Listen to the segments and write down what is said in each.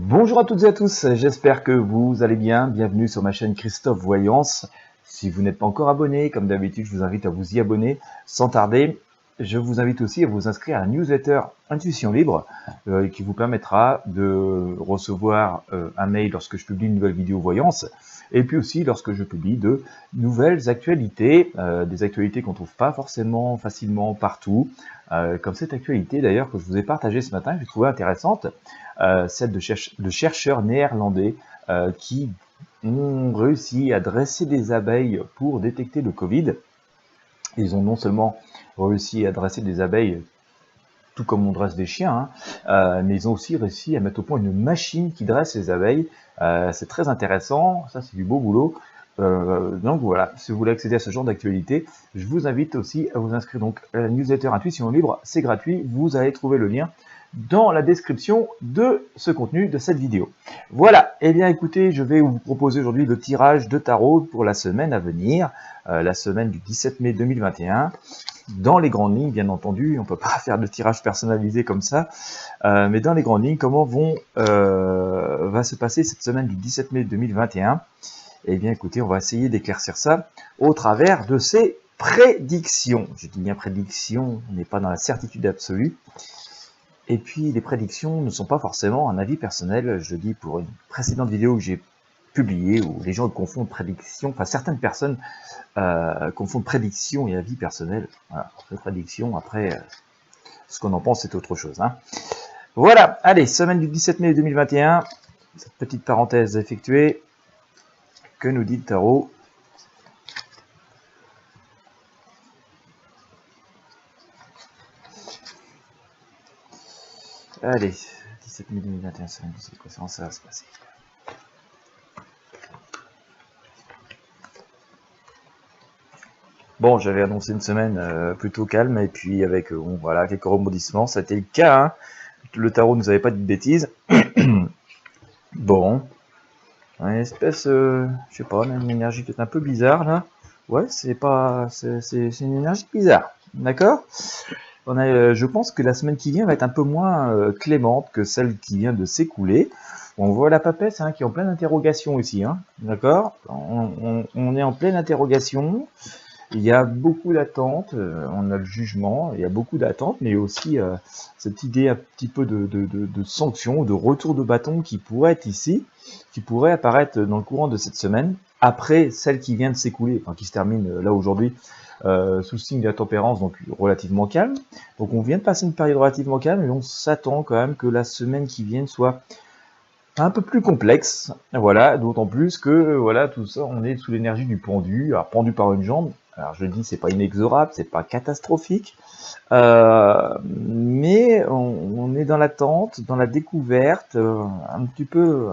Bonjour à toutes et à tous, j'espère que vous allez bien. Bienvenue sur ma chaîne Christophe Voyance. Si vous n'êtes pas encore abonné, comme d'habitude, je vous invite à vous y abonner sans tarder. Je vous invite aussi à vous inscrire à la newsletter Intuition Libre qui vous permettra de recevoir un mail lorsque je publie une nouvelle vidéo voyance et puis aussi lorsque je publie de nouvelles actualités, des actualités qu'on ne trouve pas forcément facilement partout, comme cette actualité d'ailleurs que je vous ai partagée ce matin, que j'ai trouvée intéressante, celle de chercheurs néerlandais qui ont réussi à dresser des abeilles pour détecter le Covid. Ils ont non seulement réussi à dresser des abeilles tout comme on dresse des chiens, mais ils ont aussi réussi à mettre au point une machine qui dresse les abeilles. C'est très intéressant, ça c'est du beau boulot. Donc voilà, si vous voulez accéder à ce genre d'actualité, je vous invite aussi à vous inscrire donc à la newsletter Intuition Libre, c'est gratuit, vous allez trouver le lien dans la description de ce contenu, de cette vidéo. Voilà, et bien écoutez, je vais vous proposer aujourd'hui le tirage de tarot pour la semaine à venir, la semaine du 17 mai 2021. Dans les grandes lignes, bien entendu, on ne peut pas faire de tirage personnalisé comme ça, mais dans les grandes lignes, comment va se passer cette semaine du 17 mai 2021 ? Eh bien écoutez, on va essayer d'éclaircir ça au travers de ces prédictions. Je dis bien prédictions, on n'est pas dans la certitude absolue. Et puis les prédictions ne sont pas forcément un avis personnel, je dis pour une précédente vidéo que j'ai publiée où les gens confondent prédiction, enfin certaines personnes confondent prédiction et avis personnel. Voilà, les prédictions, après, ce qu'on en pense, c'est autre chose. Voilà, allez, semaine du 17 mai 2021, cette petite parenthèse effectuée, que nous dit le tarot ? Allez, 17 mai 2021, semaine du 17 mai, comment ça va se passer ? Bon, j'avais annoncé une semaine plutôt calme, et puis avec voilà, quelques rebondissements, ça a été le cas. Le tarot ne nous avait pas dit de bêtises. Bon, une espèce, je sais pas, on a une énergie peut-être un peu bizarre là. Ouais, c'est une énergie bizarre, d'accord ? Je pense que la semaine qui vient va être un peu moins clémente que celle qui vient de s'écouler. On voit la papesse qui est en pleine interrogation ici, d'accord ? On est en pleine interrogation. Il y a beaucoup d'attentes, on a le jugement, il y a beaucoup d'attentes, mais aussi cette idée un petit peu de sanction, de retour de bâton qui pourrait être ici, qui pourrait apparaître dans le courant de cette semaine, après celle qui vient de s'écouler, enfin qui se termine là aujourd'hui, sous le signe de la tempérance, donc relativement calme. Donc on vient de passer une période relativement calme, et on s'attend quand même que la semaine qui vient soit un peu plus complexe, voilà, d'autant plus que voilà, tout ça, on est sous l'énergie du pendu, alors pendu par une jambe. Alors je dis, c'est pas inexorable, c'est pas catastrophique, mais on est dans l'attente, dans la découverte, un petit peu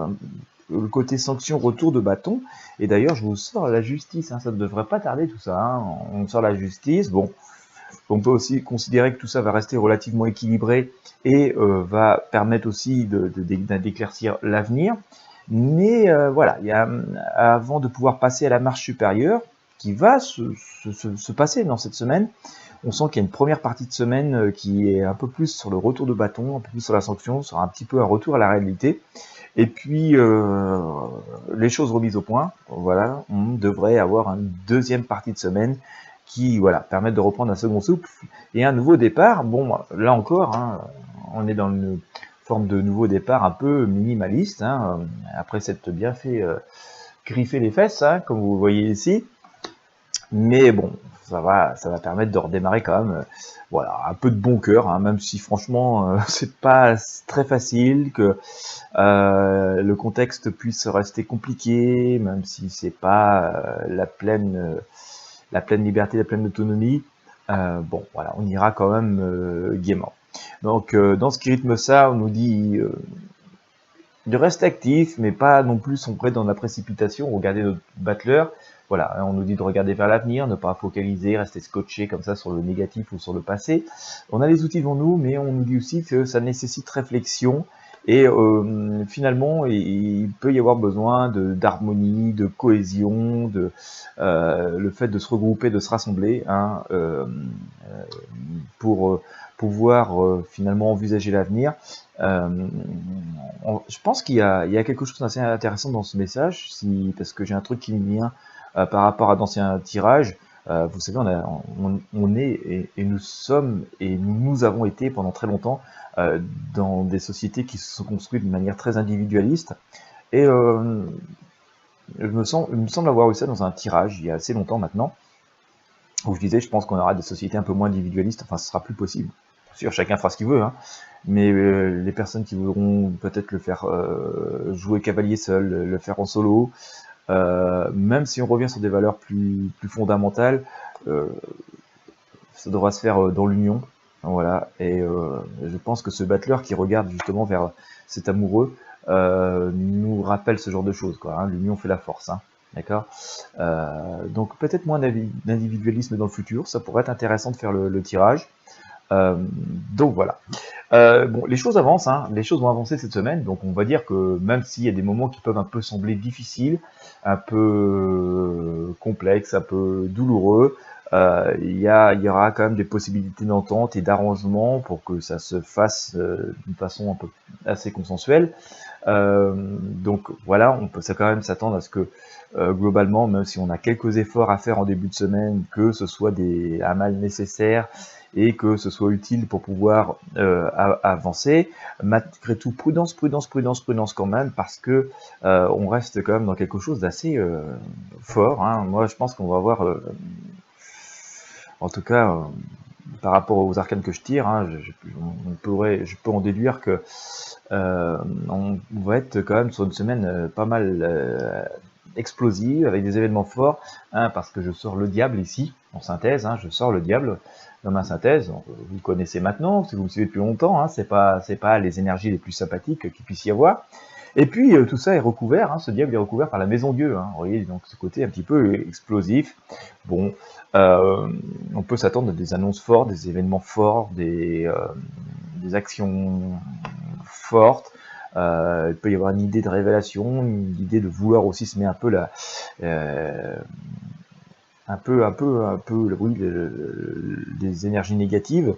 le côté sanction, retour de bâton. Et d'ailleurs, je vous sors la justice, ça ne devrait pas tarder tout ça. On sort la justice, bon. On peut aussi considérer que tout ça va rester relativement équilibré et va permettre aussi d'éclaircir l'avenir. Mais voilà, avant de pouvoir passer à la marche supérieure, qui va se passer dans cette semaine, on sent qu'il y a une première partie de semaine qui est un peu plus sur le retour de bâton, un peu plus sur la sanction, sur un petit peu un retour à la réalité. Et puis, les choses remises au point, voilà, on devrait avoir une deuxième partie de semaine qui permettent de reprendre un second souffle et un nouveau départ. Bon, là encore, on est dans une forme de nouveau départ un peu minimaliste, après s'être bien fait griffer les fesses, comme vous voyez ici. Mais bon, ça va permettre de redémarrer quand même, voilà, un peu de bon cœur, même si franchement c'est pas très facile, que le contexte puisse rester compliqué, même si c'est pas la pleine liberté, la pleine autonomie. Bon, voilà, on ira quand même gaiement. Donc, dans ce qui rythme ça, on nous dit de rester actif, mais pas non plus sombrer dans la précipitation, regarder notre battleur. Voilà, on nous dit de regarder vers l'avenir, ne pas focaliser, rester scotché comme ça sur le négatif ou sur le passé. On a les outils devant nous, mais on nous dit aussi que ça nécessite réflexion Et finalement, il peut y avoir besoin d'harmonie, de cohésion, le fait de se regrouper, de se rassembler, hein, pour pouvoir finalement envisager l'avenir. Je pense qu'il y a quelque chose d'assez intéressant dans ce message, parce que j'ai un truc qui me vient par rapport à d'anciens tirages. Vous savez, on est et nous sommes et nous avons été pendant très longtemps dans des sociétés qui se sont construites de manière très individualiste. Et il me semble avoir eu ça dans un tirage il y a assez longtemps maintenant, où je disais, je pense qu'on aura des sociétés un peu moins individualistes, enfin ce sera plus possible. Bien sûr, chacun fera ce qu'il veut, hein, mais les personnes qui voudront peut-être le faire jouer cavalier seul, le faire en solo, même si on revient sur des valeurs plus fondamentales, ça devra se faire dans l'union. Voilà, et je pense que ce battleur qui regarde justement vers cet amoureux nous rappelle ce genre de choses, quoi. Hein, l'union fait la force, hein, d'accord. Donc peut-être moins d'individualisme dans le futur, ça pourrait être intéressant de faire le tirage. Donc voilà. Bon, les choses avancent, hein, les choses vont avancer cette semaine, donc on va dire que même s'il y a des moments qui peuvent un peu sembler difficiles, un peu complexes, un peu douloureux, il y aura quand même des possibilités d'entente et d'arrangement pour que ça se fasse d'une façon un peu assez consensuelle. Donc voilà, on peut quand même s'attendre à ce que globalement, même si on a quelques efforts à faire en début de semaine, que ce soit des amals nécessaires et que ce soit utile pour pouvoir avancer. Malgré tout, prudence quand même, parce que on reste quand même dans quelque chose d'assez fort, hein. Moi, je pense qu'on va avoir, en tout cas, par rapport aux arcanes que je tire, hein, je peux en déduire que on va être quand même sur une semaine pas mal explosive, avec des événements forts, hein, parce que je sors le diable ici, en synthèse, hein, je sors le diable dans ma synthèse. Vous le connaissez maintenant, si vous me suivez depuis longtemps, hein, c'est pas les énergies les plus sympathiques qu'il puisse y avoir. Et puis tout ça est recouvert, hein, ce diable est recouvert par la maison Dieu, hein, vous voyez, donc ce côté un petit peu explosif. Bon, on peut s'attendre à des annonces fortes, des événements forts, des actions fortes. Il peut y avoir une idée de révélation, une idée de vouloir aussi se mettre un peu oui, des énergies négatives.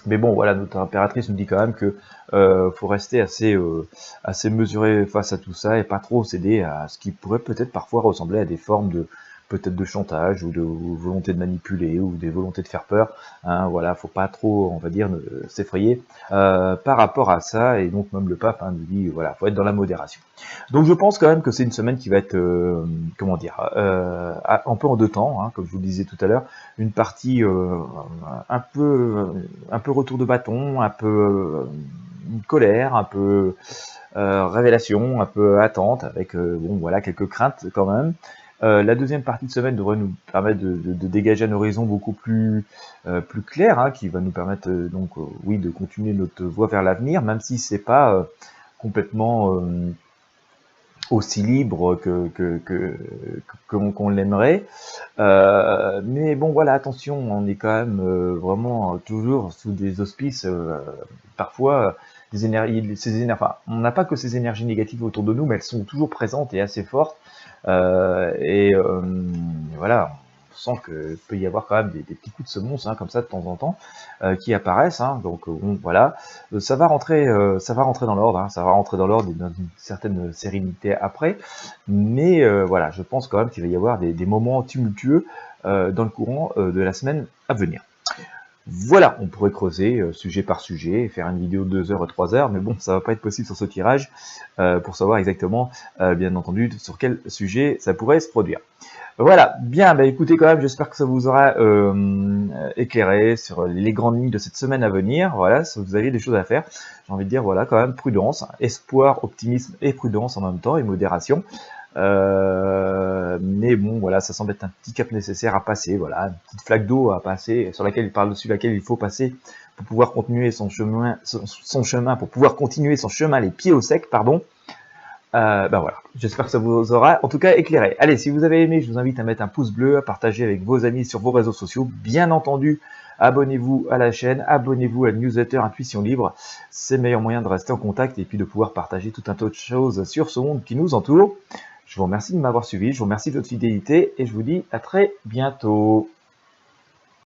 Mais bon, voilà, notre impératrice nous dit quand même que faut rester assez mesuré face à tout ça et pas trop céder à ce qui pourrait peut-être parfois ressembler à des formes peut-être de chantage ou de volonté de manipuler ou des volontés de faire peur. Hein, voilà, faut pas trop, on va dire, s'effrayer par rapport à ça. Et donc même le pape nous dit, voilà, faut être dans la modération. Donc je pense quand même que c'est une semaine qui va être, comment dire, un peu en deux temps, hein, comme je vous le disais tout à l'heure, une partie un peu retour de bâton, un peu colère, un peu révélation, un peu attente, avec bon voilà quelques craintes quand même. La deuxième partie de semaine devrait nous permettre de dégager un horizon beaucoup plus clair, hein, qui va nous permettre donc oui de continuer notre voie vers l'avenir, même si c'est pas complètement aussi libre qu'on l'aimerait. Mais bon, voilà, attention, on est quand même vraiment toujours sous des auspices, parfois, des énergies, enfin, on n'a pas que ces énergies négatives autour de nous, mais elles sont toujours présentes et assez fortes. Voilà, on sent qu'il peut y avoir quand même des petits coups de semonce, hein, comme ça, de temps en temps, qui apparaissent. Hein, donc, bon, voilà, ça va rentrer dans l'ordre, hein, ça va rentrer dans l'ordre et dans une certaine sérénité après. Mais voilà, je pense quand même qu'il va y avoir des moments tumultueux dans le courant de la semaine à venir. Voilà, on pourrait creuser sujet par sujet et faire une vidéo de 2 heures et 3 heures, mais bon, ça va pas être possible sur ce tirage pour savoir exactement, bien entendu, sur quel sujet ça pourrait se produire. Voilà, bien, bah écoutez quand même, j'espère que ça vous aura éclairé sur les grandes lignes de cette semaine à venir. Voilà, si vous aviez des choses à faire, j'ai envie de dire, voilà, quand même, prudence, espoir, optimisme et prudence en même temps, et modération. Mais bon, voilà, ça semble être un petit cap nécessaire à passer, voilà, une petite flaque d'eau à passer, par-dessus laquelle il faut passer pour pouvoir continuer son chemin, pour pouvoir continuer son chemin les pieds au sec, pardon. Ben voilà, j'espère que ça vous aura en tout cas éclairé. Allez, si vous avez aimé, je vous invite à mettre un pouce bleu, à partager avec vos amis sur vos réseaux sociaux. Bien entendu, abonnez-vous à la chaîne, abonnez-vous à la newsletter Intuition Libre. C'est le meilleur moyen de rester en contact et puis de pouvoir partager tout un tas de choses sur ce monde qui nous entoure. Je vous remercie de m'avoir suivi, je vous remercie de votre fidélité et je vous dis à très bientôt.